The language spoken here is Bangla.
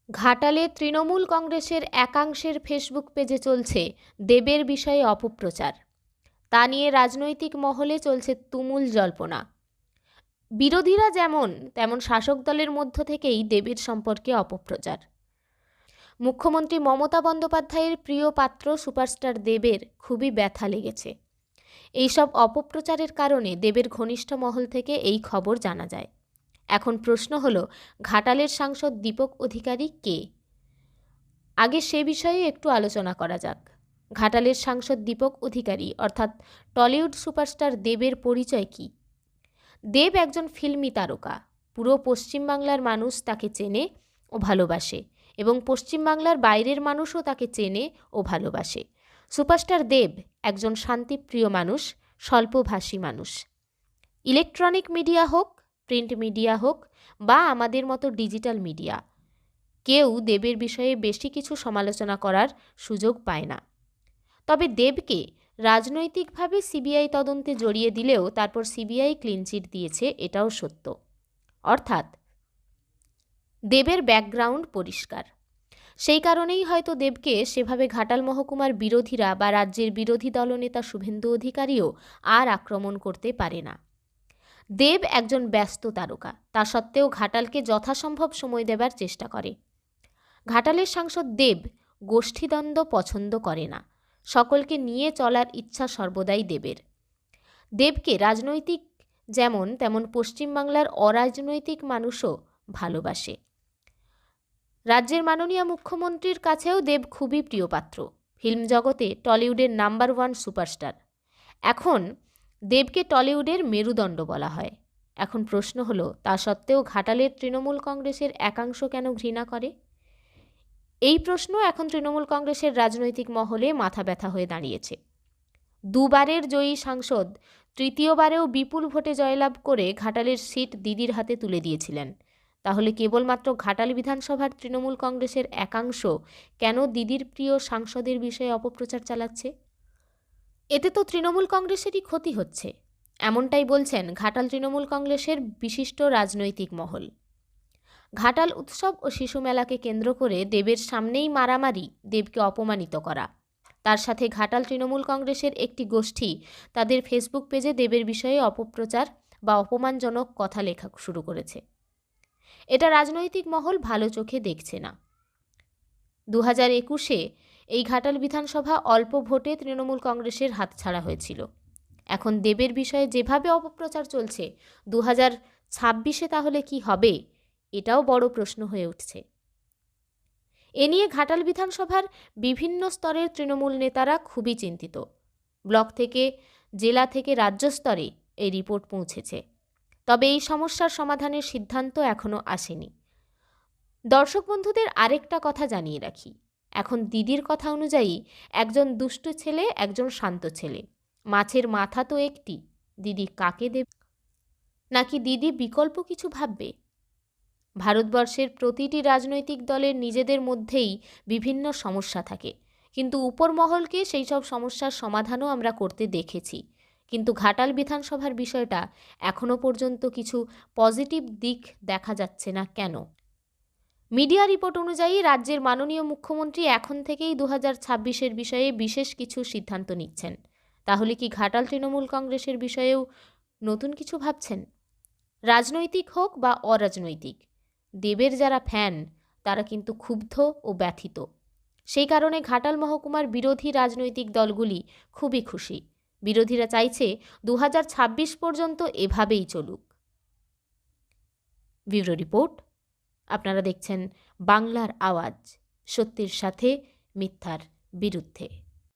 ঘাটালে তৃণমূল কংগ্রেসের একাংশের ফেসবুক পেজে চলছে দেবের বিষয়ে অপপ্রচার। তা নিয়ে রাজনৈতিক মহলে চলছে তুমুল জল্পনা। বিরোধীরা যেমন তেমন শাসক দলের মধ্য থেকেই দেবের সম্পর্কে অপপ্রচার। মুখ্যমন্ত্রী মমতা বন্দ্যোপাধ্যায়ের প্রিয় পাত্র সুপারস্টার দেবের খুবই ব্যথা লেগেছে। এইসব অপপ্রচারের কারণে দেবের ঘনিষ্ঠ মহল থেকে এই খবর জানা যায়। এখন প্রশ্ন হলো, ঘাটালের সাংসদ দীপক অধিকারী কে? আগে সে বিষয়ে একটু আলোচনা করা যাক। ঘাটালের সাংসদ দীপক অধিকারী অর্থাৎ টলিউড সুপারস্টার দেবের পরিচয় কি? দেব একজন ফিল্মি তারকা। পুরো পশ্চিমবাংলার মানুষ তাকে চেনে ও ভালোবাসে এবং পশ্চিমবাংলার বাইরের মানুষও তাকে চেনে ও ভালোবাসে। সুপারস্টার দেব একজন শান্তিপ্রিয় মানুষ, স্বল্পভাষী মানুষ। ইলেকট্রনিক মিডিয়া হোক, প্রিন্ট মিডিয়া হোক বা আমাদের মতো ডিজিটাল মিডিয়া, কেউ দেবের বিষয়ে বেশি কিছু সমালোচনা করার সুযোগ পায় না। তবে দেবকে রাজনৈতিকভাবে সিবিআই তদন্তে জড়িয়ে দিলেও তারপর সিবিআই ক্লিনচিট দিয়েছে, এটাও সত্য। অর্থাৎ দেবের ব্যাকগ্রাউন্ড পরিষ্কার। সেই কারণেই হয়তো দেবকে সেভাবে ঘাটাল মহকুমার বিরোধীরা বা রাজ্যের বিরোধী দলনেতা শুভেন্দু অধিকারীও আর আক্রমণ করতে পারে না। দেব একজন ব্যস্ত তারকা, তা সত্ত্বেও ঘাটালকে যথাসম্ভব সময় দেবার চেষ্টা করে। ঘাটালের সাংসদ দেব গোষ্ঠীদ্বন্দ্ব পছন্দ করে না। সকলকে নিয়ে চলার ইচ্ছা সর্বদাই দেবের। দেবকে রাজনৈতিক যেমন তেমন পশ্চিমবাংলার অরাজনৈতিক মানুষও ভালোবাসে। রাজ্যের মাননীয় মুখ্যমন্ত্রীর কাছেও দেব খুবই প্রিয়পাত্র। ফিল্ম জগতে টলিউডের নাম্বার 1 সুপারস্টার। এখন দেবকে টলিউডের মেরুদণ্ড বলা হয়। এখন প্রশ্ন হলো, তা সত্ত্বেও ঘাটালের তৃণমূল কংগ্রেসের একাংশ কেন ঘৃণা করে? এই প্রশ্ন এখন তৃণমূল কংগ্রেসের রাজনৈতিক মহলে মাথা ব্যথা হয়ে দাঁড়িয়েছে। দুবারের জয়ী সাংসদ তৃতীয়বারেও বিপুল ভোটে জয়লাভ করে ঘাটালের সিট দিদির হাতে তুলে দিয়েছিলেন। তাহলে কেবলমাত্র ঘাটাল বিধানসভার তৃণমূল কংগ্রেসের একাংশ কেন দিদির প্রিয় সাংসদের বিষয়ে অপপ্রচার চালাচ্ছে? এতে তো তৃণমূল কংগ্রেসেরই ক্ষতি হচ্ছে, এমনটাই বলছেন ঘাটাল তৃণমূল কংগ্রেসের বিশিষ্ট রাজনৈতিক মহল। ঘাটাল উৎসব ও শিশু মেলাকে কেন্দ্র করে দেবের সামনেই মারামারি, দেবকে অপমানিত করা। তার সাথে ঘাটাল তৃণমূল কংগ্রেসের একটি গোষ্ঠী তাদের ফেসবুক পেজে দেবের বিষয়ে অপপ্রচার বা অপমানজনক কথা লেখা শুরু করেছে। এটা রাজনৈতিক মহল ভালো চোখে দেখছে না। 2021-এ এই ঘাটাল বিধানসভা অল্প ভোটে তৃণমূল কংগ্রেসের হাতছাড়া হয়েছিল। এখন দেবের বিষয়ে যেভাবে অপপ্রচার চলছে, 2026-এ তাহলে কি হবে? এটাও বড় প্রশ্ন হয়ে উঠছে। এ নিয়ে ঘাটাল বিধানসভার বিভিন্ন স্তরের তৃণমূল নেতারা খুবই চিন্তিত। ব্লক থেকে, জেলা থেকে রাজ্য স্তরে এই রিপোর্ট পৌঁছেছে। তবে এই সমস্যার সমাধানের সিদ্ধান্ত এখনও আসেনি। দর্শক বন্ধুদের আরেকটা কথা জানিয়ে রাখি, এখন দিদির কথা অনুযায়ী একজন দুষ্ট ছেলে, একজন শান্ত ছেলে। মাছের মাথা তো একটি, দিদি কাকে দেবে? নাকি দিদি বিকল্প কিছু ভাববে? ভারতবর্ষের প্রতিটি রাজনৈতিক দলের নিজেদের মধ্যেই বিভিন্ন সমস্যা থাকে, কিন্তু উপর মহলকে সেই সব সমস্যার সমাধানও আমরা করতে দেখেছি। কিন্তু ঘাটাল বিধানসভার বিষয়টা এখনও পর্যন্ত কিছু পজিটিভ দিক দেখা যাচ্ছে না কেন? মিডিয়া রিপোর্ট অনুযায়ী রাজ্যের মাননীয় মুখ্যমন্ত্রী এখন থেকেই 2026-এর বিষয়ে বিশেষ কিছু সিদ্ধান্ত নিচ্ছেন। তাহলে কি ঘাটাল তৃণমূল কংগ্রেসের বিষয়েও নতুন কিছু ভাবছেন? রাজনৈতিক হোক বা অরাজনৈতিক, দেবের যারা ফ্যান তারা কিন্তু ক্ষুব্ধ ও ব্যথিত। সেই কারণে ঘাটাল মহকুমার বিরোধী রাজনৈতিক দলগুলি খুবই খুশি। বিরোধীরা চাইছে 2026 পর্যন্ত এভাবেই চলুক। Bureau report. আপনারা দেখছেন বাংলার আওয়াজ, সত্যের সাথে মিথ্যার বিরুদ্ধে।